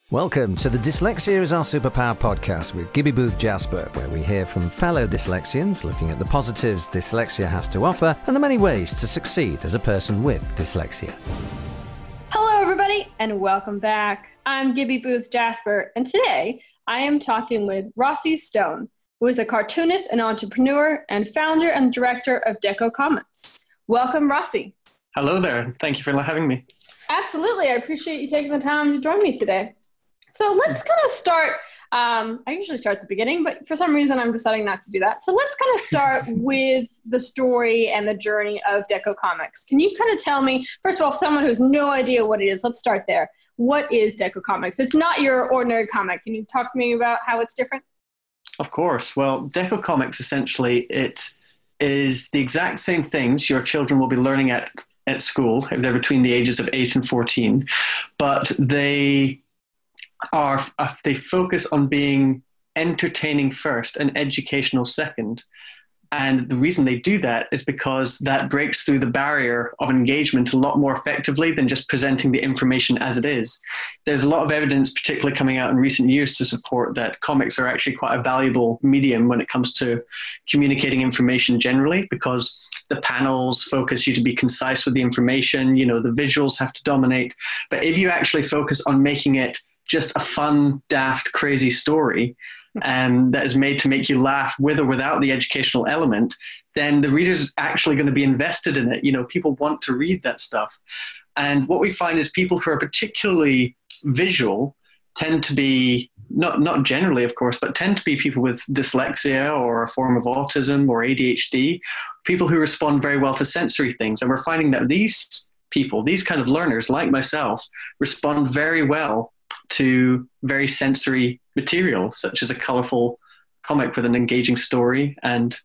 Welcome to the Dyslexia is Our Superpower podcast with Gibby Booth Jasper, where we hear from fellow dyslexians looking at the positives dyslexia has to offer and the many ways to succeed as a person with dyslexia. Hello, everybody, and welcome back. I'm Gibby Booth Jasper, and today I am talking with Rossie Stone, who is a cartoonist and entrepreneur and founder and director of Deco Comics. Welcome, Rossie. Hello there. Thank you for having me. Absolutely. I appreciate you taking the time to join me today. So let's kind of start, I usually start at the beginning, but for some reason I'm deciding not to do that. So let's kind of start with the story and the journey of Deco Comics. Can you kind of tell me, first of all, someone who has no idea what it is, let's start there. What is Deco Comics? It's not your ordinary comic. Can you talk to me about how it's different? Of course. Well, Deco Comics, essentially, it is the exact same things your children will be learning at school if they're between the ages of 8 and 14, but they focus on being entertaining first and educational second. And the reason they do that is because that breaks through the barrier of engagement a lot more effectively than just presenting the information as it is. There's a lot of evidence, particularly coming out in recent years, to support that comics are actually quite a valuable medium when it comes to communicating information generally, because the panels focus you to be concise with the information, the visuals have to dominate. But if you actually focus on making it just a fun, daft, crazy story that is made to make you laugh with or without the educational element, then the reader's actually going to be invested in it. People want to read that stuff. And what we find is people who are particularly visual tend to be, not generally, of course, but tend to be people with dyslexia or a form of autism or ADHD, people who respond very well to sensory things. And we're finding that these people, these kind of learners like myself, respond very well to very sensory material, such as a colorful comic with an engaging story and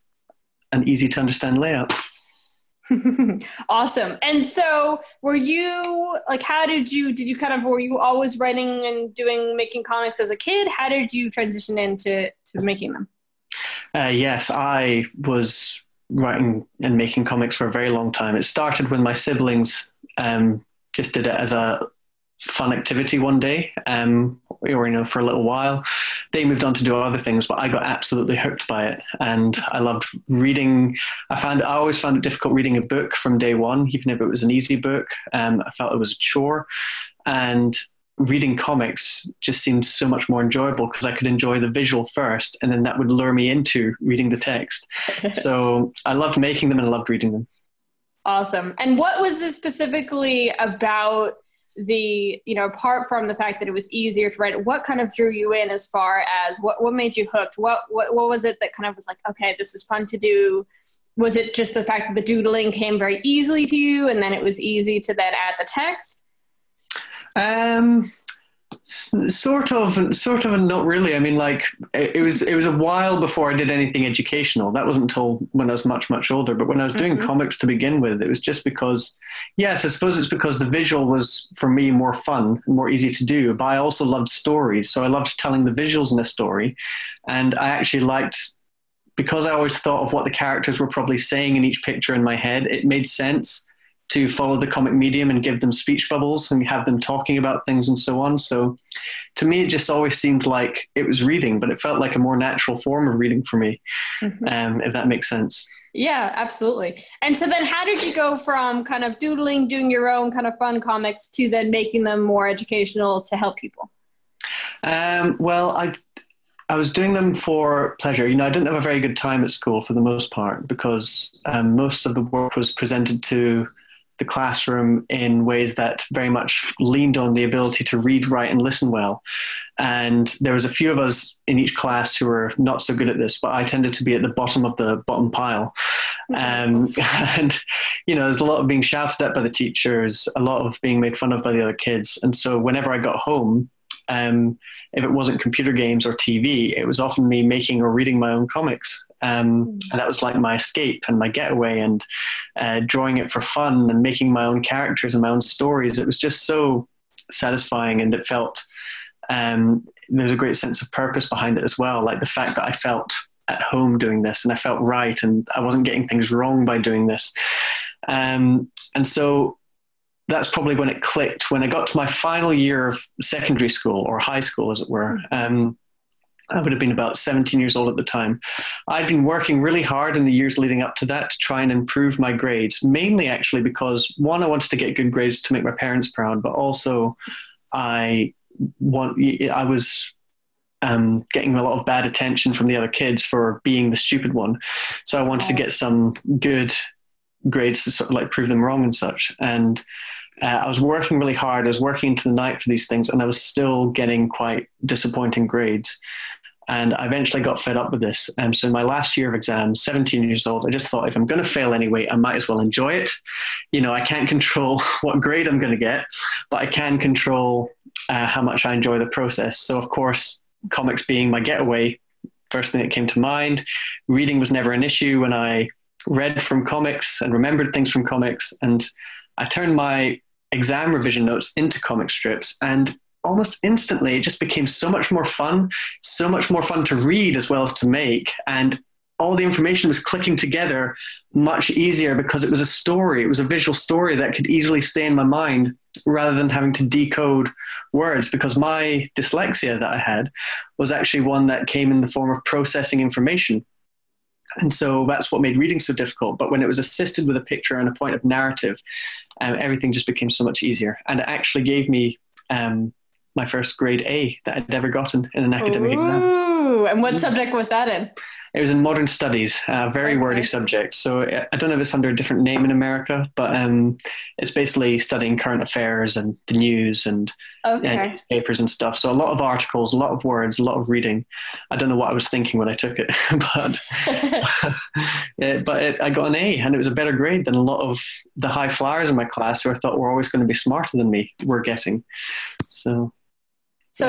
an easy to understand layout. Awesome. And so were you were you always writing and making comics as a kid? How did you transition into making them? Yes, I was writing and making comics for a very long time. It started when my siblings just did it as a fun activity one day, or for a little while. They moved on to do other things, but I got absolutely hooked by it, and I loved reading. I always found it difficult reading a book from day one, even if it was an easy book. I felt it was a chore, and reading comics just seemed so much more enjoyable because I could enjoy the visual first, and then that would lure me into reading the text. So I loved making them and I loved reading them. Awesome. And what was it specifically about apart from the fact that it was easier to write, what kind of drew you in as far as what made you hooked? What was it that kind of was like, okay, this is fun to do? Was it just the fact that the doodling came very easily to you and then it was easy to then add the text? Sort of, and not really. I mean, it was a while before I did anything educational. That wasn't until when I was much, much older. But when I was doing comics to begin with, it was just because, yes, I suppose it's because the visual was, for me, more fun and more easy to do. But I also loved stories. So I loved telling the visuals in a story. And I actually liked, because I always thought of what the characters were probably saying in each picture in my head, it made sense to follow the comic medium and give them speech bubbles and have them talking about things and so on. So to me, it just always seemed like it was reading, but it felt like a more natural form of reading for me, if that makes sense. Yeah, absolutely. And so then how did you go from kind of doodling, doing your own kind of fun comics, to then making them more educational to help people? Well, I was doing them for pleasure. I didn't have a very good time at school for the most part because most of the work was presented to the classroom in ways that very much leaned on the ability to read, write, and listen well. And there was a few of us in each class who were not so good at this, but I tended to be at the bottom of the bottom pile. And, there's a lot of being shouted at by the teachers, a lot of being made fun of by the other kids. And so whenever I got home, if it wasn't computer games or TV, it was often me making or reading my own comics. And that was like my escape and my getaway, and drawing it for fun and making my own characters and my own stories. It was just so satisfying, and it felt, there's a great sense of purpose behind it as well. Like the fact that I felt at home doing this and I felt right and I wasn't getting things wrong by doing this. And so that's probably when it clicked. When I got to my final year of secondary school, or high school, as it were, I would have been about 17 years old at the time. I'd been working really hard in the years leading up to that to try and improve my grades, mainly actually because, one, I wanted to get good grades to make my parents proud, but also I was getting a lot of bad attention from the other kids for being the stupid one. So I wanted to get some good grades to sort of like prove them wrong and such. And I was working really hard. I was working into the night for these things, and I was still getting quite disappointing grades. And I eventually got fed up with this. So in my last year of exams, 17 years old, I just thought, if I'm going to fail anyway, I might as well enjoy it. You know, I can't control what grade I'm going to get, but I can control how much I enjoy the process. So of course, comics being my getaway, first thing that came to mind. Reading was never an issue when I read from comics and remembered things from comics. And I turned my exam revision notes into comic strips, and almost instantly it just became so much more fun to read as well as to make. And all the information was clicking together much easier because it was a story. It was a visual story that could easily stay in my mind rather than having to decode words, because my dyslexia that I had was actually one that came in the form of processing information. And so that's what made reading so difficult. But when it was assisted with a picture and a point of narrative, everything just became so much easier. And it actually gave me my first grade A that I'd ever gotten in an academic exam. Ooh, and what subject was that in? It was in modern studies, a very wordy subject. So I don't know if it's under a different name in America, but it's basically studying current affairs and the news and newspapers and stuff. So a lot of articles, a lot of words, a lot of reading. I don't know what I was thinking when I took it, but I got an A, and it was a better grade than a lot of the high flyers in my class who I thought were always going to be smarter than me were getting. So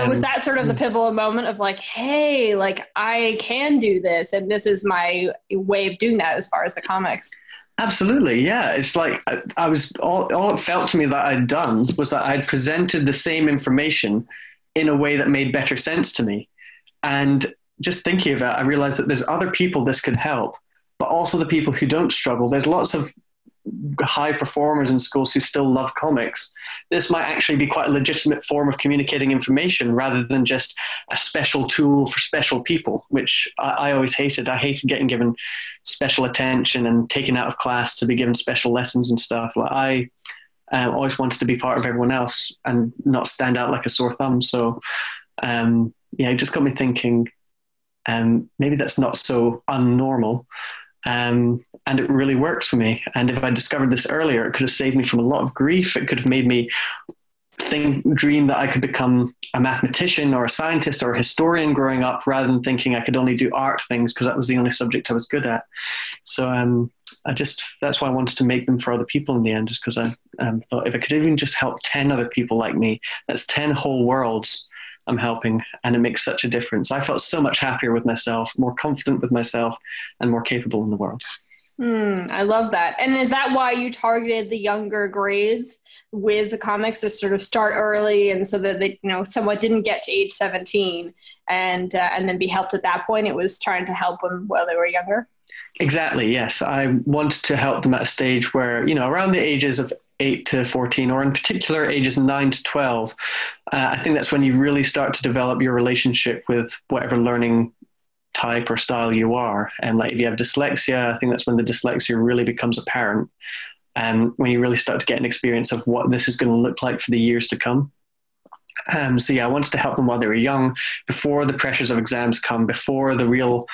was that sort of the pivotal moment of like, hey, like I can do this, and this is my way of doing that as far as the comics? Absolutely, yeah. It's like I was all it felt to me that I'd done was that I'd presented the same information in a way that made better sense to me. And just thinking of it, I realized that there's other people this could help, but also the people who don't struggle. There's lots of high performers in schools who still love comics. This might actually be quite a legitimate form of communicating information rather than just a special tool for special people, which I always hated. I hated getting given special attention and taken out of class to be given special lessons and stuff. I always wanted to be part of everyone else and not stand out like a sore thumb. So it just got me thinking, maybe that's not so unnormal. And it really works for me. And if I discovered this earlier, it could have saved me from a lot of grief. It could have made me dream that I could become a mathematician or a scientist or a historian growing up, rather than thinking I could only do art things because that was the only subject I was good at. So that's why I wanted to make them for other people in the end, just because I thought if I could even just help 10 other people like me, that's 10 whole worlds I'm helping, and it makes such a difference. I felt so much happier with myself, more confident with myself, and more capable in the world. I love that. And is that why you targeted the younger grades with the comics, to sort of start early, and so that they, somewhat didn't get to age 17 and then be helped at that point? It was trying to help them while they were younger. Exactly. Yes. I wanted to help them at a stage where, around the ages of 8 to 14, or in particular ages 9 to 12, I think that's when you really start to develop your relationship with whatever learning type or style you are. And like if you have dyslexia, I think that's when the dyslexia really becomes apparent, and when you really start to get an experience of what this is going to look like for the years to come. I wanted to help them while they were young, before the pressures of exams come, before the real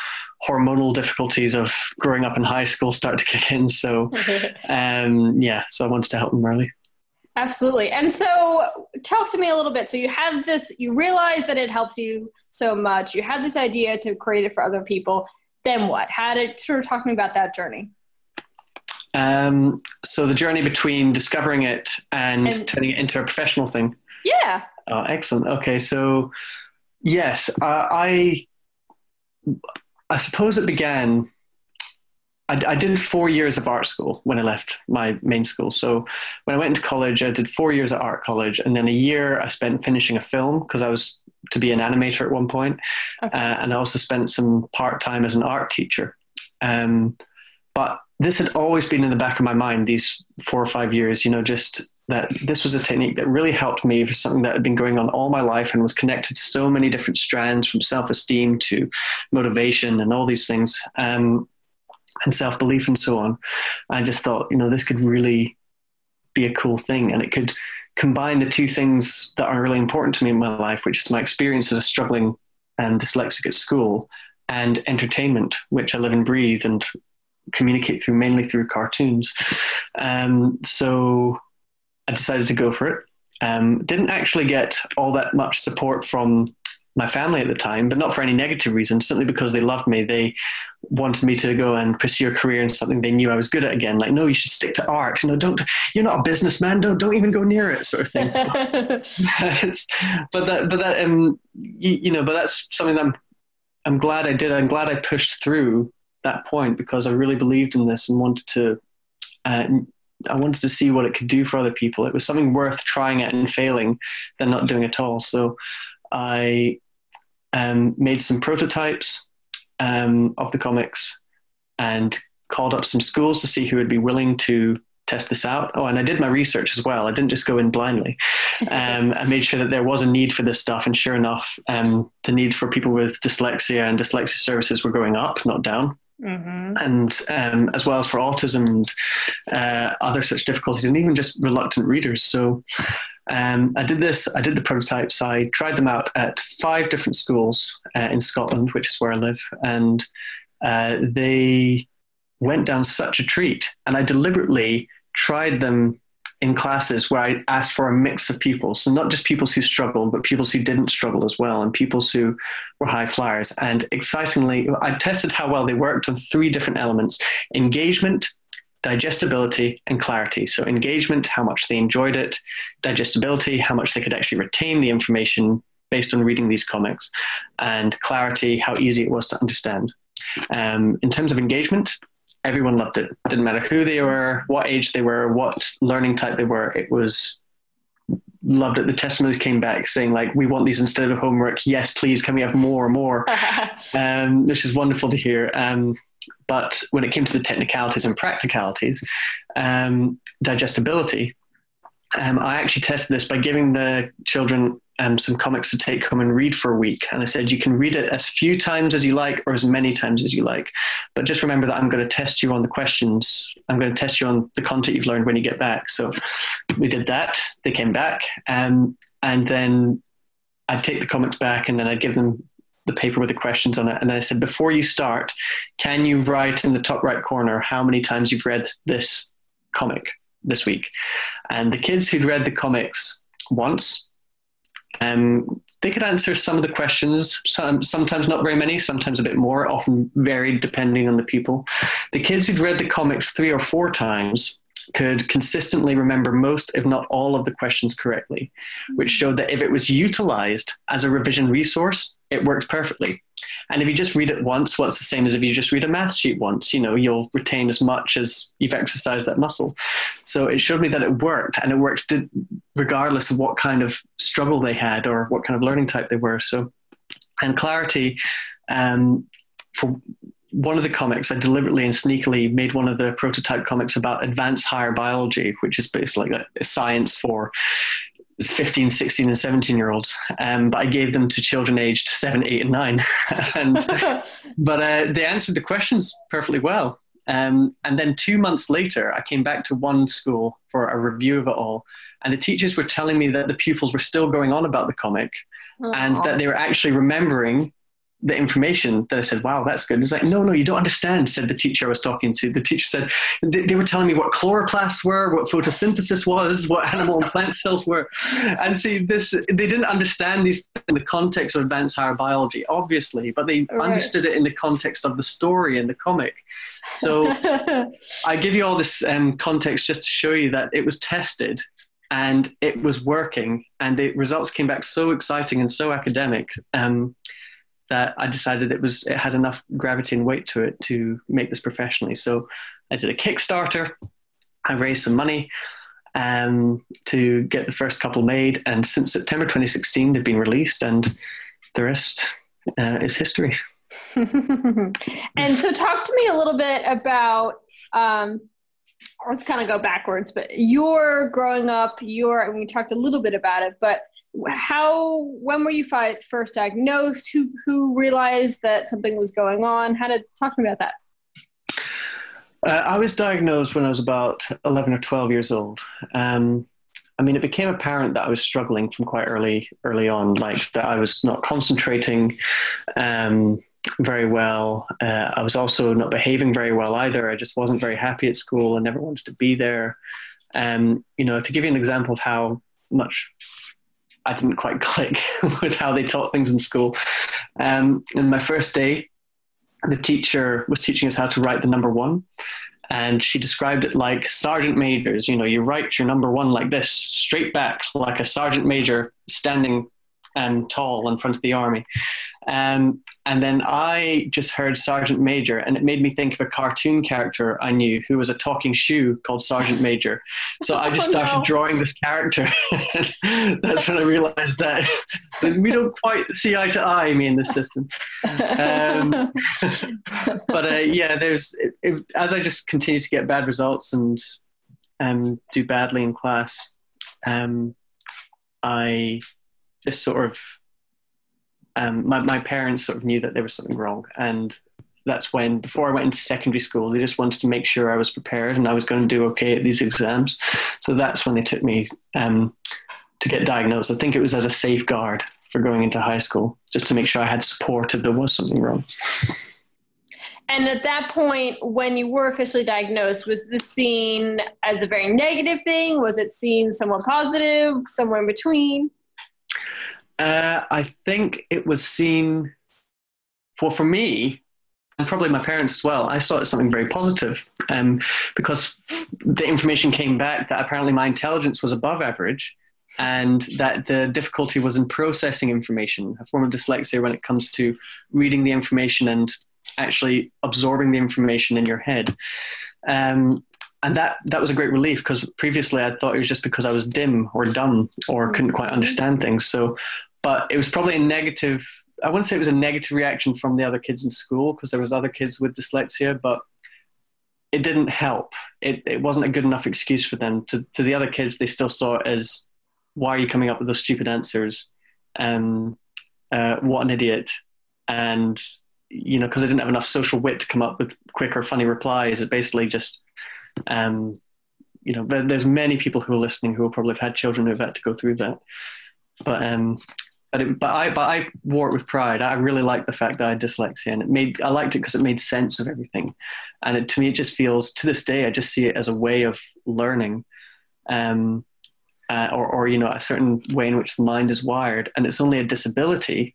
hormonal difficulties of growing up in high school start to kick in. So, so I wanted to help them early. Absolutely. And so talk to me a little bit. So you had this, you realized that it helped you so much. You had this idea to create it for other people. Then what? Sort of talk to me about that journey. So the journey between discovering it and turning it into a professional thing. Yeah. Oh, excellent. Okay. So yes, I suppose it began, I did 4 years of art school when I left my main school. So when I went into college, I did 4 years at art college, and then a year I spent finishing a film because I was to be an animator at one point. Okay. And I also spent some part-time as an art teacher. But this had always been in the back of my mind, these 4 or 5 years, just that this was a technique that really helped me for something that had been going on all my life and was connected to so many different strands, from self-esteem to motivation and all these things, and self-belief and so on. I just thought, this could really be a cool thing, and it could combine the two things that are really important to me in my life, which is my experience as a struggling dyslexic at school, and entertainment, which I live and breathe and communicate through, mainly through cartoons. So I decided to go for it. Didn't actually get all that much support from my family at the time, but not for any negative reasons, simply because they loved me. They wanted me to go and pursue a career in something they knew I was good at again. Like, no, you should stick to art. You're not a businessman. Don't even go near it, sort of thing. but that's something that I'm glad I did. I'm glad I pushed through that point, because I really believed in this and wanted to see what it could do for other people. It was something worth trying it and failing than not doing at all. So I made some prototypes of the comics and called up some schools to see who would be willing to test this out. Oh, and I did my research as well. I didn't just go in blindly. I made sure that there was a need for this stuff. And sure enough, the needs for people with dyslexia and dyslexia services were going up, not down. Mm-hmm. And as well as for autism and other such difficulties, and even just reluctant readers. So I did the prototypes. I tried them out at 5 different schools in Scotland, which is where I live. And they went down such a treat. And I deliberately tried them in classes where I asked for a mix of pupils. So not just pupils who struggled, but pupils who didn't struggle as well, and pupils who were high flyers. And excitingly, I tested how well they worked on 3 different elements: engagement, digestibility, and clarity. So engagement, how much they enjoyed it; digestibility, how much they could actually retain the information based on reading these comics; and clarity, how easy it was to understand. In terms of engagement, everyone loved it. It didn't matter who they were, what age they were, what learning type they were. It was loved it. The testimonies came back saying, like, we want these instead of homework. Yes, please. Can we have more and more? Which is wonderful to hear. But when it came to the technicalities and practicalities, digestibility, I actually tested this by giving the children some comics to take home and read for a week. And I said, you can read it as few times as you like or as many times as you like. But just remember that I'm going to test you on the questions. I'm going to test you on the content you've learned when you get back. So we did that. They came back. And then I'd take the comics back, and then I'd give them the paper with the questions on it. And then I said, before you start, can you write in the top right corner how many times you've read this comic this week? And the kids who'd read the comics once, they could answer some of the questions, sometimes not very many, sometimes a bit more, often varied depending on the pupil. The kids who'd read the comics 3 or 4 times could consistently remember most, if not all, of the questions correctly, which showed that if it was utilized as a revision resource, it works perfectly. And if you just read it once, what's the same as if you just read a math sheet once? You'll retain as much as you've exercised that muscle. So it showed me that it worked, and it worked regardless of what kind of struggle they had or what kind of learning type they were. So, and clarity, for one of the comics, I deliberately and sneakily made one of the prototype comics about advanced higher biology, which is basically like a science for 15, 16, and 17-year-olds. But I gave them to children aged 7, 8, and 9. But they answered the questions perfectly well. And then 2 months later, I came back to one school for a review of it all. And the teachers were telling me that the pupils were still going on about the comic. Aww. And that they were actually remembering the information. That I said, wow, that's good. It's like, no, you don't understand, said the teacher I was talking to. The teacher said, they were telling me what chloroplasts were, what photosynthesis was, what animal and plant cells were. And see, they didn't understand these in the context of advanced higher biology, obviously, but they understood it in the context of the story and the comic. So I give you all this context just to show you that it was tested and it was working, and the results came back so exciting and so academic, that I decided it had enough gravity and weight to it to make this professionally. So I did a Kickstarter. I raised some money to get the first couple made. And since September 2016, they've been released, and the rest is history. And so talk to me a little bit about let's kind of go backwards, but you're growing up, and we talked a little bit about it, but when were you first diagnosed? Who realized that something was going on? Talk to me about that. I was diagnosed when I was about 11 or 12 years old. I mean, it became apparent that I was struggling from quite early on, like that I was not concentrating very well. I was also not behaving very well either. I just wasn't very happy at school and never wanted to be there. To give you an example of how much I didn't quite click with how they taught things in school. In my first day, the teacher was teaching us how to write the number 1. And she described it like sergeant majors. You write your number 1 like this, straight back, like a sergeant major standing tall in front of the army. And then I just heard Sergeant Major, and it made me think of a cartoon character I knew who was a talking shoe called Sergeant Major. So I just started drawing this character. That's when I realized that we don't quite see eye to eye, me and this system. But as I just continued to get bad results and do badly in class, I just sort of, my parents sort of knew that there was something wrong. And that's when, before I went into secondary school, they just wanted to make sure I was prepared and I was going to do okay at these exams. So that's when they took me to get diagnosed. I think it was as a safeguard for going into high school, just to make sure I had support if there was something wrong. And at that point, when you were officially diagnosed, was this seen as a very negative thing? Was it seen somewhat positive, somewhere in between? I think it was seen, for me, and probably my parents as well, I saw it as something very positive, because the information came back that apparently my intelligence was above average and that the difficulty was in processing information, a form of dyslexia when it comes to reading the information and actually absorbing the information in your head. And that was a great relief, because previously I thought it was just because I was dim or dumb or couldn't quite understand things. So, but it was probably a negative, I wouldn't say it was a negative reaction from the other kids in school, because there was other kids with dyslexia, but it didn't help. It wasn't a good enough excuse for them. To the other kids, they still saw it as, why are you coming up with those stupid answers? What an idiot. And, because I didn't have enough social wit to come up with quick or funny replies, it basically just, there's many people who are listening who will probably have had children who have had to go through that. But I wore it with pride. I really liked the fact that I had dyslexia, and I liked it because it made sense of everything. And to me, it just feels, to this day, I just see it as a way of learning, or a certain way in which the mind is wired. And it's only a disability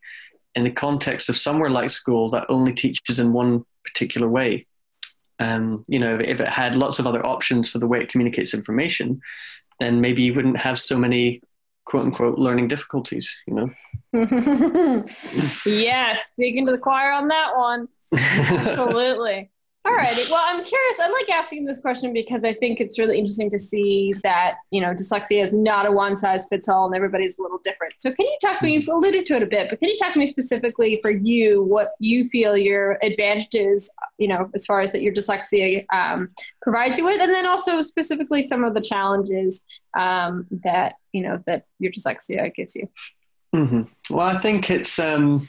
in the context of somewhere like school that only teaches in one particular way. If it had lots of other options for the way it communicates information, then maybe you wouldn't have so many quote unquote learning difficulties, Yeah, speaking to the choir on that one. Absolutely. All right. Well, I'm curious. I like asking this question because I think it's really interesting to see that, dyslexia is not a one size fits all and everybody's a little different. So can you talk to me, you've alluded to it a bit, but can you talk to me specifically for you, what you feel your advantages, as far as that your dyslexia provides you with, and then also specifically some of the challenges that your dyslexia gives you? Mm-hmm. Well, I think it's, I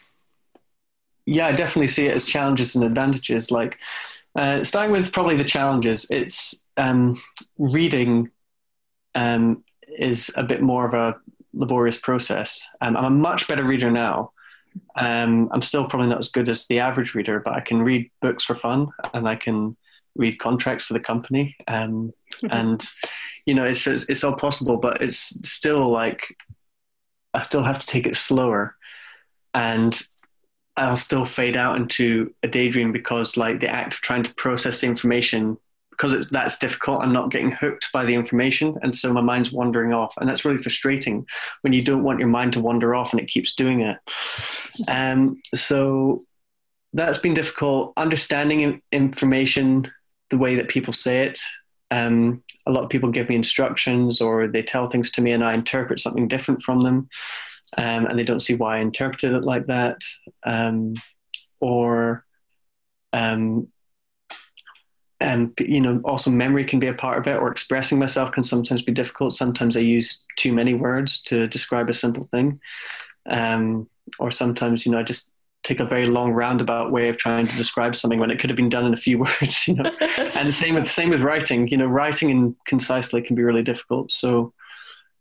definitely see it as challenges and advantages. Like, starting with probably the challenges, it's reading is a bit more of a laborious process. I'm a much better reader now. I'm still probably not as good as the average reader, but I can read books for fun and I can read contracts for the company. And, it's all possible, but it's still like, I still have to take it slower, and I'll still fade out into a daydream because, like, the act of trying to process the information, because that's difficult, I'm not getting hooked by the information, and so my mind's wandering off, and that's really frustrating when you don't want your mind to wander off and it keeps doing it. So that's been difficult. Understanding information the way that people say it. A lot of people give me instructions, or they tell things to me and I interpret something different from them. And they don't see why I interpreted it like that. Also memory can be a part of it, or expressing myself can sometimes be difficult. Sometimes I use too many words to describe a simple thing. Or sometimes, I just take a very long roundabout way of trying to describe something when it could have been done in a few words, And the same with writing, writing and concisely can be really difficult. So,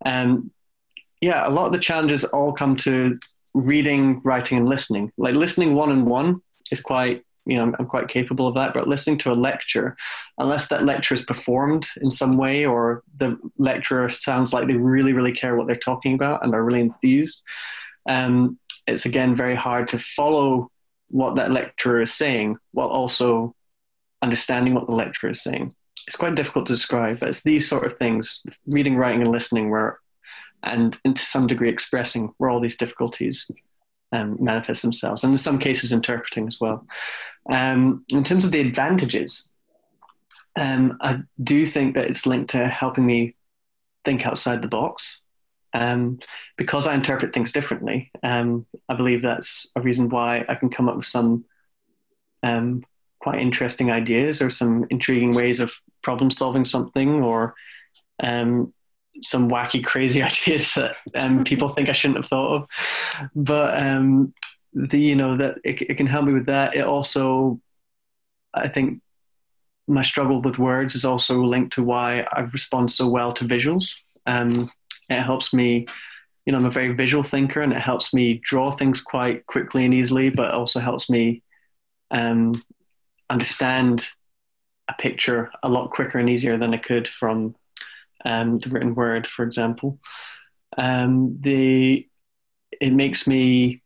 a lot of the challenges all come to reading, writing, and listening. Like listening one-on-one is quite, I'm quite capable of that, but listening to a lecture, unless that lecture is performed in some way, or the lecturer sounds like they really, really care what they're talking about and are really enthused, it's again very hard to follow what that lecturer is saying while also understanding what the lecturer is saying. It's quite difficult to describe, but it's these sort of things, reading, writing, and listening, and to some degree expressing, where all these difficulties manifest themselves, and in some cases interpreting as well. In terms of the advantages, I do think that it's linked to helping me think outside the box. Because I interpret things differently, I believe that's a reason why I can come up with some quite interesting ideas, or some intriguing ways of problem solving something, or some wacky, crazy ideas that people think I shouldn't have thought of. But that it can help me with that. It also, I think, my struggle with words is also linked to why I respond so well to visuals. It helps me, I'm a very visual thinker, and it helps me draw things quite quickly and easily, but also helps me understand a picture a lot quicker and easier than I could from the written word, for example. It makes me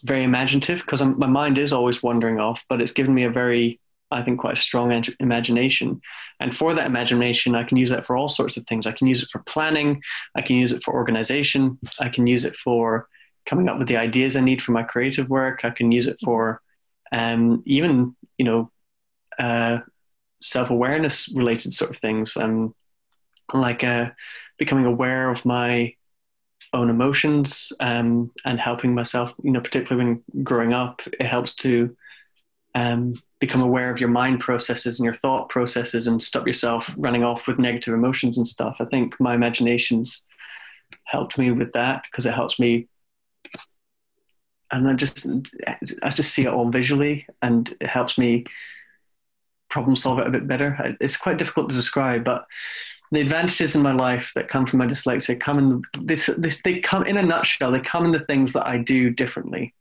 very imaginative, because my mind is always wandering off, but it's given me a very, I think, quite a strong imagination. And for that imagination, I can use that for all sorts of things. I can use it for planning. I can use it for organization. I can use it for coming up with the ideas I need for my creative work. I can use it for even, self-awareness related sort of things, like becoming aware of my own emotions, and helping myself, particularly when growing up, it helps to become aware of your mind processes and your thought processes, and stop yourself running off with negative emotions and stuff. I think my imagination's helped me with that, because it helps me, and I just see it all visually, and it helps me problem solve it a bit better. It's quite difficult to describe, but the advantages in my life that come from my dyslexia they come in a nutshell. They come in the things that I do differently,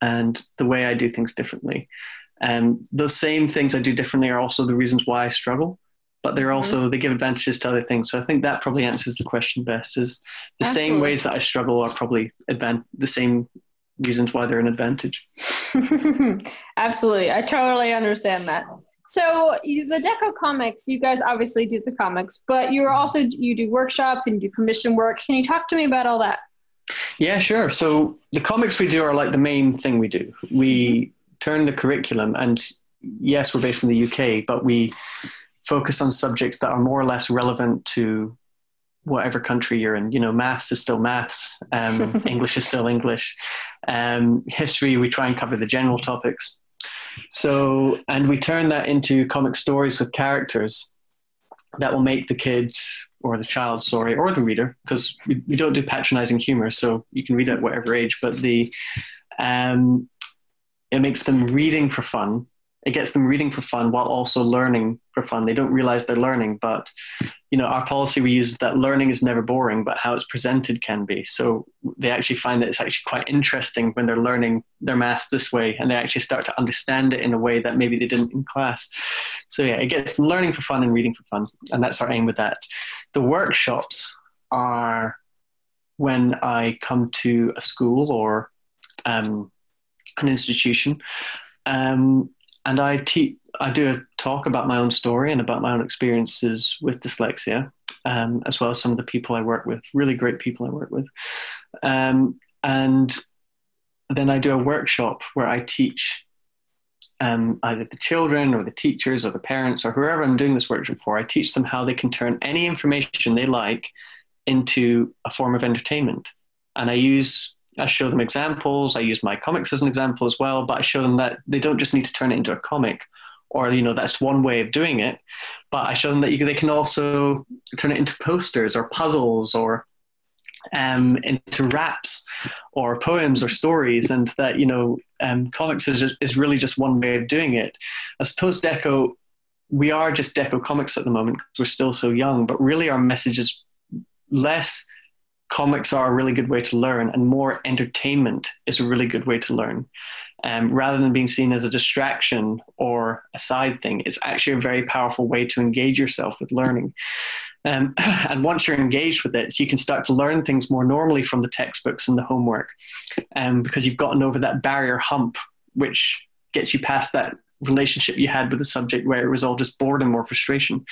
and the way I do things differently. And those same things I do differently are also the reasons why I struggle, but they're also, they give advantages to other things. So I think that probably answers the question best, is the Absolutely. Same ways that I struggle are probably the same reasons why they're an advantage. Absolutely. I totally understand that. So the Deco comics, you guys obviously do the comics, but you do workshops and you do commission work. Can you talk to me about all that? Yeah, sure. So the comics we do are like the main thing we do. We turn the curriculum, and yes, we're based in the UK, but we focus on subjects that are more or less relevant to whatever country you're in. Maths is still maths. English is still English. History, we try and cover the general topics. So, and we turn that into comic stories with characters that will make the kids, or the child, or the reader, because we don't do patronizing humor, so you can read at whatever age, but it makes them reading for fun. It gets them reading for fun while also learning for fun. They don't realize they're learning, but our policy we use is that learning is never boring, but how it's presented can be. So they actually find that it's actually quite interesting when they're learning their math this way, and they actually start to understand it in a way that maybe they didn't in class. So yeah, it gets them learning for fun and reading for fun, and that's our aim with that. The workshops are when I come to a school or an institution, and I do a talk about my own story and about my own experiences with dyslexia, as well as some of the people I work with, really great people I work with. And then I do a workshop where I teach either the children or the teachers or the parents or whoever I'm doing this workshop for. I teach them how they can turn any information they like into a form of entertainment. And I show them examples. I use my comics as an example as well, but I show them that they don't just need to turn it into a comic or, you know, that's one way of doing it. But I show them that they can also turn it into posters or puzzles or into raps or poems or stories, and that, you know, comics is really just one way of doing it. I suppose Deco, we are just Deco Comics at the moment because we're still so young, but really our message is less comics are a really good way to learn and more entertainment is a really good way to learn. Rather than being seen as a distraction or a side thing, it's actually a very powerful way to engage yourself with learning. And once you're engaged with it, you can start to learn things more normally from the textbooks and the homework, because you've gotten over that barrier hump, which gets you past that relationship you had with the subject where it was all just boredom or frustration.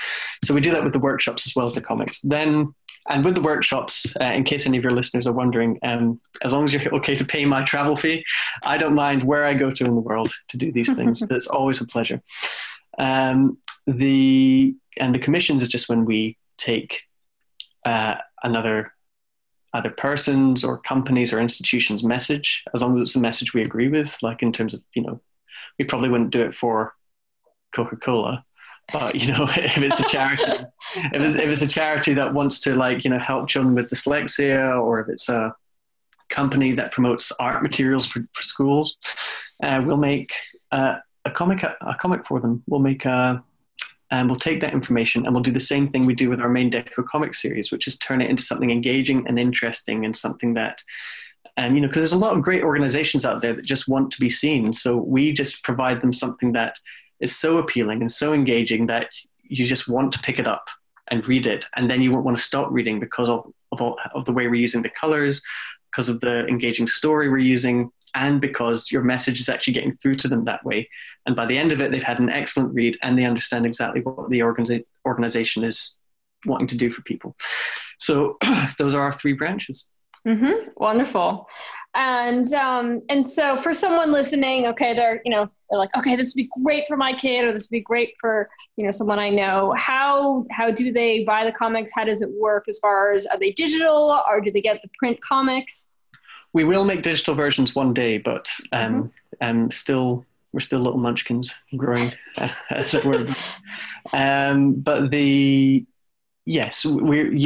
So we do that with the workshops as well as the comics. Then, and with the workshops, in case any of your listeners are wondering, as long as you're okay to pay my travel fee, I don't mind where I go to in the world to do these things. It's always a pleasure. The commissions is just when we take either person's or companies or institutions' message, as long as it's a message we agree with, like in terms of, you know, we probably wouldn't do it for Coca-Cola, but, you know, if it's a charity, if it's a charity that wants to, like, you know, help children with dyslexia, or if it's a company that promotes art materials for schools, we'll make a comic for them. We'll make and we'll take that information and we'll do the same thing we do with our main Deco comic series, which is turn it into something engaging and interesting and something that, you know, because there's a lot of great organizations out there that just want to be seen. So we just provide them something that is so appealing and so engaging that you just want to pick it up and read it. And then you won't want to stop reading because of the way we're using the colors, because of the engaging story we're using, and because your message is actually getting through to them that way. And by the end of it, they've had an excellent read and they understand exactly what the organization is wanting to do for people. So those are our three branches. Mm-hmm. Wonderful. And so for someone listening, okay, they're like, okay, this would be great for my kid, or this would be great for, you know, someone I know. How do they buy the comics? How does it work as far as, are they digital or do they get the print comics? We will make digital versions one day, but we're still little munchkins growing, as it were. But you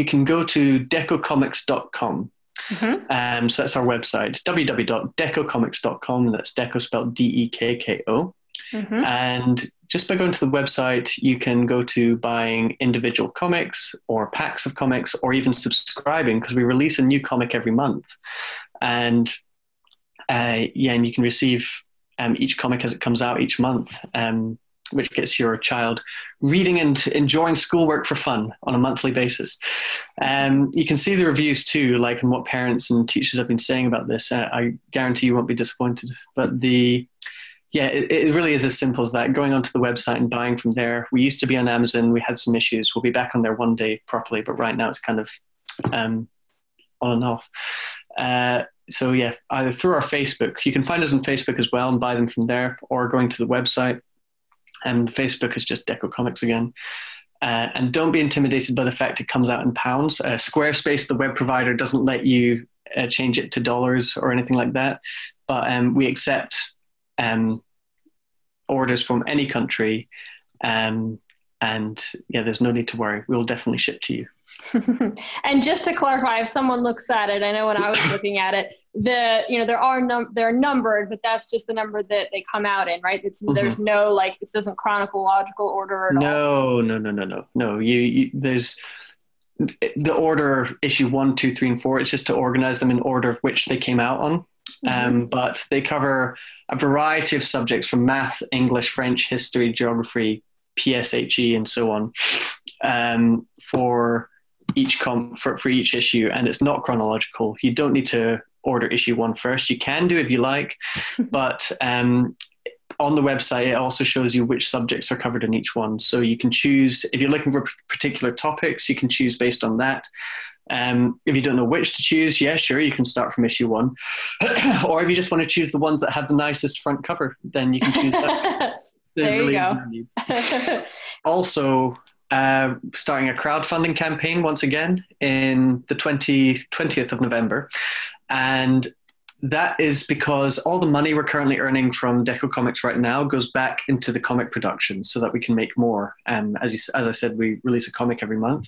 can go to decocomics.com. Mm-hmm. So that's our website, www.decocomics.com. That's Deco spelled DEKKO. Mm-hmm. And just by going to the website, you can go to buying individual comics or packs of comics, or even subscribing, because we release a new comic every month. And and you can receive each comic as it comes out each month, which gets your child reading and enjoying schoolwork for fun on a monthly basis. You can see the reviews too, like, and what parents and teachers have been saying about this. I guarantee you won't be disappointed. But it really is as simple as that. Going onto the website and buying from there. We used to be on Amazon. We had some issues. We'll be back on there one day properly, but right now it's kind of on and off. So yeah, either through our Facebook, you can find us on Facebook as well and buy them from there, or going to the website. And Facebook is just Deco Comics again. And don't be intimidated by the fact it comes out in pounds. Squarespace, the web provider, doesn't let you change it to dollars or anything like that. But we accept orders from any country. And there's no need to worry. We'll definitely ship to you. And just to clarify, if someone looks at it, I know when I was looking at it, they're numbered, but that's just the number that they come out in, right? There's no, like, it doesn't chronological order at all. No. There's the order, issue 1, 2, 3, and 4. It's just to organize them in order of which they came out on. Mm-hmm. But they cover a variety of subjects from maths, English, French, history, geography, PSHE, and so on, for each issue, and it's not chronological. You don't need to order issue 1 first. You can do if you like, but on the website it also shows you which subjects are covered in each one. So you can choose, if you're looking for particular topics, you can choose based on that. If you don't know which to choose, yeah, sure, you can start from issue 1. Or if you just want to choose the ones that have the nicest front cover, then you can choose that. There you go. Also, starting a crowdfunding campaign once again in the 20th of November. And That is because all the money we're currently earning from Deco Comics right now goes back into the comic production so that we can make more. As I said, we release a comic every month.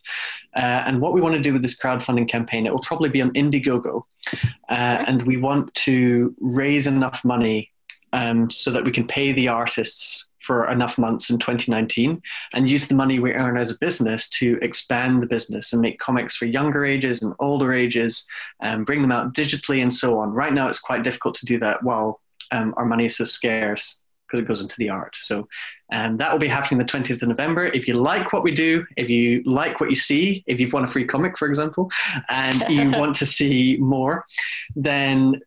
And what we want to do with this crowdfunding campaign, it will probably be on Indiegogo. And we want to raise enough money so that we can pay the artists for enough months in 2019 and use the money we earn as a business to expand the business and make comics for younger ages and older ages and bring them out digitally and so on. Right now, it's quite difficult to do that while our money is so scarce because it goes into the art. So that will be happening the 20th of November. If you like what we do, if you like what you see, if you've won a free comic, for example, and you want to see more, then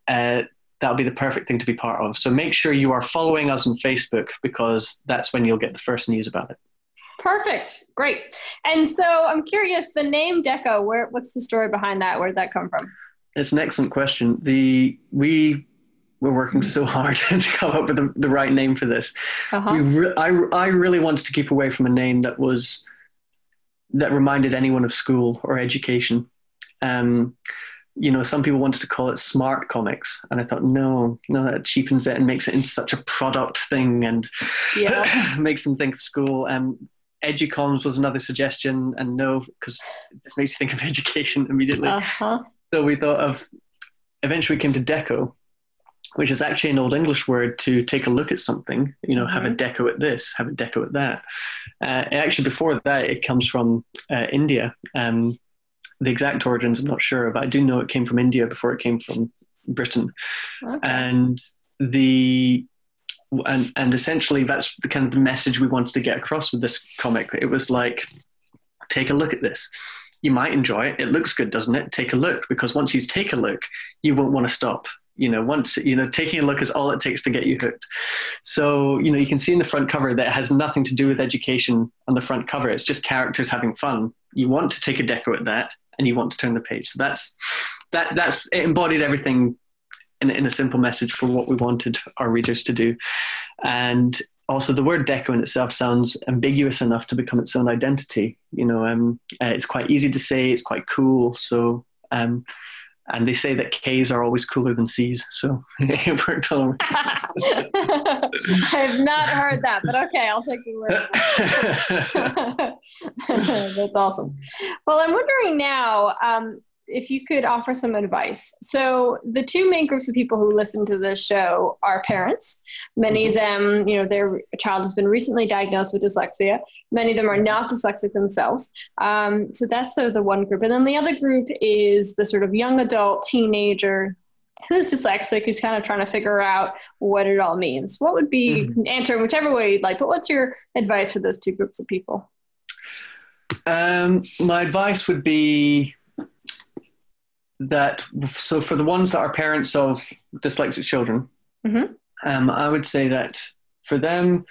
that'll be the perfect thing to be part of. So make sure you are following us on Facebook because that's when you'll get the first news about it. Perfect. Great. And so I'm curious, the name Deco, what's the story behind that? Where did that come from? It's an excellent question. We were working so hard to come up with the right name for this. I really wanted to keep away from a name that reminded anyone of school or education. Some people wanted to call it smart comics. And I thought, no, that cheapens it and makes it into such a product thing and makes them think of school. Educoms was another suggestion. And no, because this makes you think of education immediately. So we eventually came to deco, which is actually an Old English word to take a look at something, have a deco at this, have a deco at that. Actually, before that, it comes from India. The exact origins I'm not sure, but I do know it came from India before it came from Britain. Okay. And essentially that's the kind of the message we wanted to get across with this comic. It was like, take a look at this. You might enjoy it. It looks good, doesn't it? Take a look, because once you take a look, you won't want to stop. Taking a look is all it takes to get you hooked. So, you can see in the front cover that it has nothing to do with education on the front cover. It's just characters having fun. You want to take a deco at that and you want to turn the page. So that's it embodied everything in a simple message for what we wanted our readers to do. And also the word deco in itself sounds ambiguous enough to become its own identity. It's quite easy to say, it's quite cool. So, and they say that K's are always cooler than C's. So it worked all right. I have not heard that, but okay, I'll take your word. That's awesome. Well, I'm wondering now if you could offer some advice. So the two main groups of people who listen to this show are parents. Many of them, their child has been recently diagnosed with dyslexia. Many of them are not dyslexic themselves. So that's the one group. And then the other group is the sort of young adult teenager who's dyslexic, who's kind of trying to figure out what it all means. What would be, answer whichever way you'd like, but what's your advice for those two groups of people? My advice would be so for the ones that are parents of dyslexic children, I would say that for them,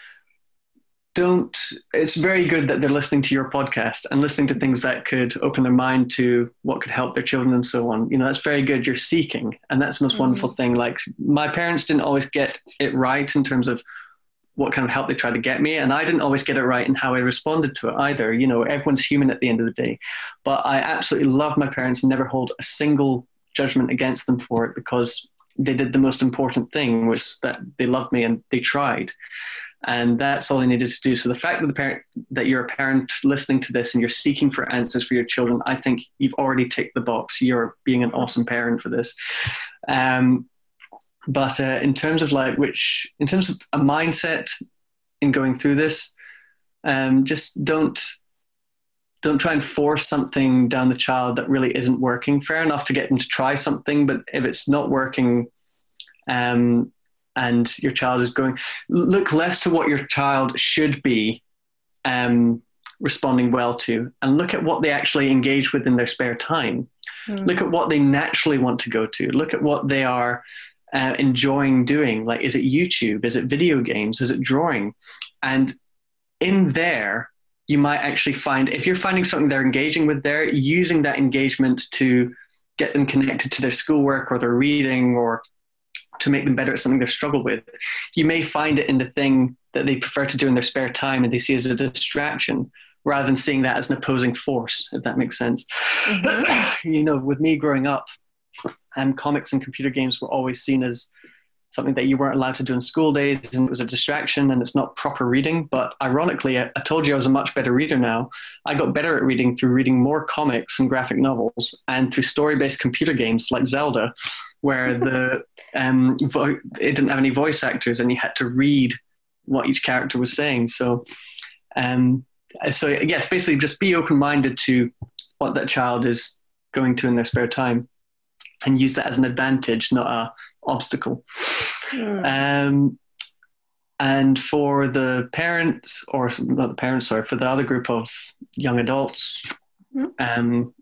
it's very good that they're listening to your podcast and listening to things that could open their mind to what could help their children and so on. That's very good. You're seeking. And that's the most wonderful thing. Like, my parents didn't always get it right in terms of what kind of help they tried to get me. And I didn't always get it right in how I responded to it either. Everyone's human at the end of the day. But I absolutely love my parents and never hold a single judgment against them for it, because they did the most important thing, was that they loved me and they tried. And that's all they needed to do. So the fact that you're a parent listening to this and you're seeking for answers for your children, I think you've already ticked the box. You're being an awesome parent for this. But in terms of a mindset in going through this, just don't try and force something down the child that really isn't working. Fair enough to get them to try something, but if it's not working, and your child is look less to what your child should be responding well to, and look at what they actually engage with in their spare time. Look at what they naturally want to go to. Look at what they are enjoying doing. Like, is it YouTube? Is it video games? Is it drawing? And in there, you might actually find, if you're finding something they're engaging with there, using that engagement to get them connected to their schoolwork or their reading, or to make them better at something they've struggled with, you may find it in the thing that they prefer to do in their spare time and they see as a distraction, rather than seeing that as an opposing force, if that makes sense. With me growing up, comics and computer games were always seen as something that you weren't allowed to do in school days, and it was a distraction, and it's not proper reading. But ironically, I told you I was a much better reader now. I got better at reading through reading more comics and graphic novels, and through story-based computer games like Zelda, where it didn't have any voice actors, and you had to read what each character was saying. So yes, basically just be open-minded to what that child is going to in their spare time, and use that as an advantage, not a obstacle. And for the parents, or not the parents, sorry, for the other group of young adults who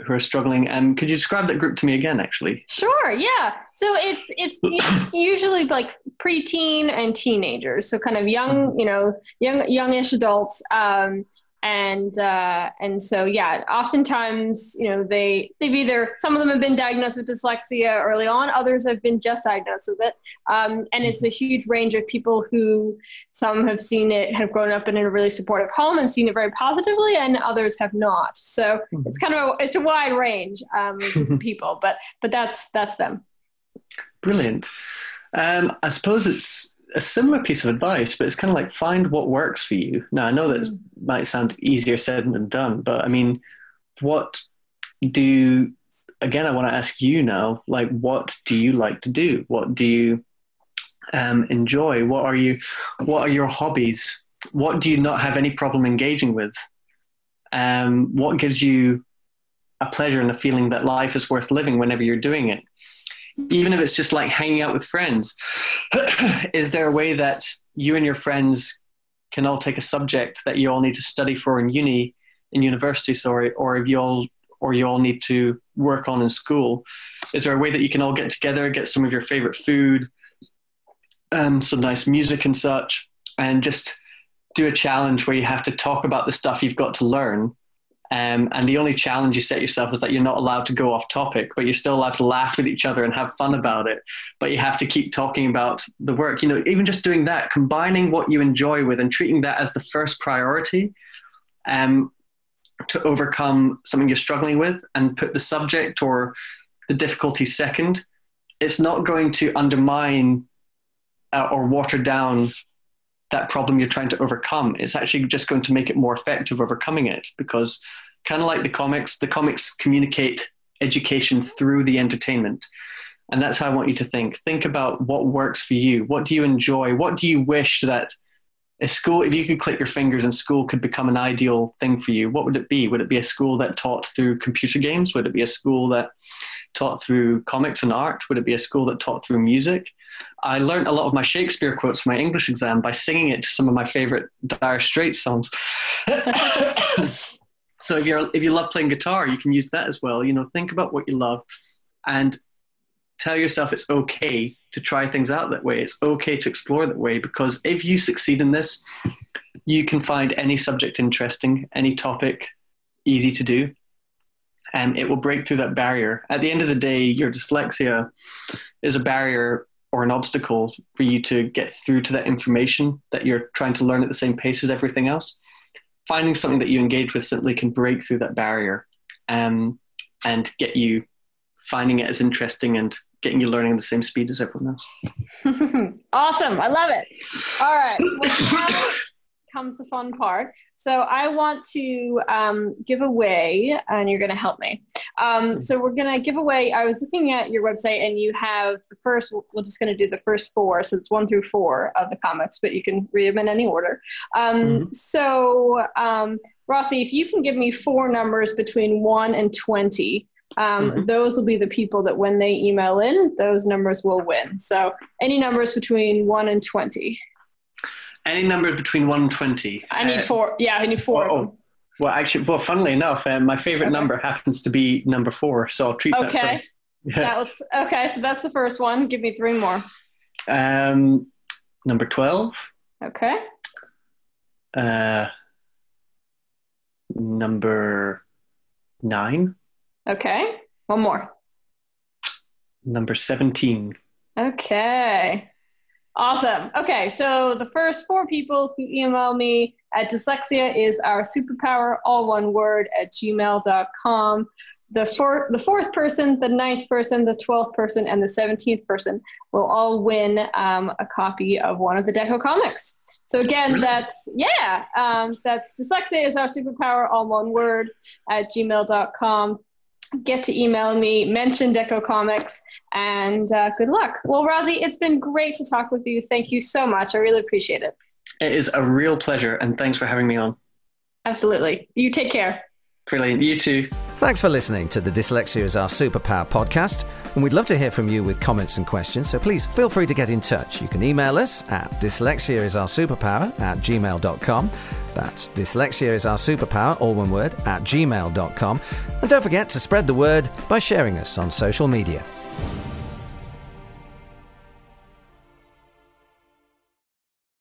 are struggling, could you describe that group to me again, actually? Sure, yeah. So it's usually like preteen and teenagers, so kind of young, youngish adults. And so, yeah, oftentimes, they've either, some of them have been diagnosed with dyslexia early on, others have been just diagnosed with it. And it's a huge range of people who, some have seen it, have grown up in a really supportive home and seen it very positively, and others have not. So it's a wide range of people, but that's them. Brilliant. I suppose it's a similar piece of advice, but it's kind of like, find what works for you. Now, I know that might sound easier said than done, but I mean, I want to ask you now, like, what do you like to do? What do you enjoy? What are your hobbies? What do you not have any problem engaging with? What gives you a pleasure and a feeling that life is worth living whenever you're doing it? Even if it's just like hanging out with friends, is there a way that you and your friends can all take a subject that you all need to study for in university, or you all need to work on in school? Is there a way that you can all get together, get some of your favorite food, some nice music and such, and just do a challenge where you have to talk about the stuff you've got to learn? And the only challenge you set yourself is that you're not allowed to go off topic, but you're still allowed to laugh with each other and have fun about it. But you have to keep talking about the work, even just doing that, combining what you enjoy with and treating that as the first priority to overcome something you're struggling with, and put the subject or the difficulty second. It's not going to undermine or water down that problem you're trying to overcome. It's actually just going to make it more effective overcoming it, because kind of like the comics communicate education through the entertainment. And that's how I want you to think about what works for you. What do you enjoy? What do you wish that if you could click your fingers and school could become an ideal thing for you, what would it be? Would it be a school that taught through computer games? Would it be a school that taught through comics and art? Would it be a school that taught through music? I learned a lot of my Shakespeare quotes for my English exam by singing it to some of my favorite Dire Straits songs. So if you love playing guitar, you can use that as well. Think about what you love and tell yourself it's okay to try things out that way. It's okay to explore that way, because if you succeed in this, you can find any subject interesting, any topic easy to do, and it will break through that barrier. At the end of the day, your dyslexia is a barrier or an obstacle for you to get through to that information that you're trying to learn at the same pace as everything else. Finding something that you engage with simply can break through that barrier and get you finding it as interesting and getting you learning at the same speed as everyone else. Awesome. I love it. All right. Well, now comes the fun part. So I want to give away, and you're going to help me. So we're going to give away, I was looking at your website, and you have the first, we're just going to do the first 4. So it's 1 through 4 of the comics, but you can read them in any order. So Rossie, if you can give me 4 numbers between 1 and 20, those will be the people that when they email in, those numbers will win. So any numbers between 1 and 20. Any number between 1 and 20. I need 4. Yeah, I need 4. Well, funnily enough, my favorite number happens to be number 4. So I'll treat that. Okay. That was okay. So that's the first one. Give me 3 more. Number 12. Okay. Number 9. Okay. 1 more. Number 17. Okay. Awesome. Okay. So the first 4 people who email me at dyslexia is our superpower, all one word, at gmail.com. the fourth person, the 9th person, the 12th person, and the 17th person will all win a copy of one of the Deco comics. So again, that's Dyslexia is Our Superpower, all one word, at gmail.com. Get to email me, mention Deco Comics, and good luck. Well, Rossie, it's been great to talk with you. Thank you so much. I really appreciate it. It is a real pleasure, and thanks for having me on. Absolutely. You take care. Brilliant. You too. Thanks for listening to the Dyslexia is Our Superpower podcast, and we'd love to hear from you with comments and questions, so please feel free to get in touch. You can email us at dyslexiaisoursuperpower@gmail.com. That's dyslexiaisoursuperpower, all one word, @gmail.com. And don't forget to spread the word by sharing us on social media.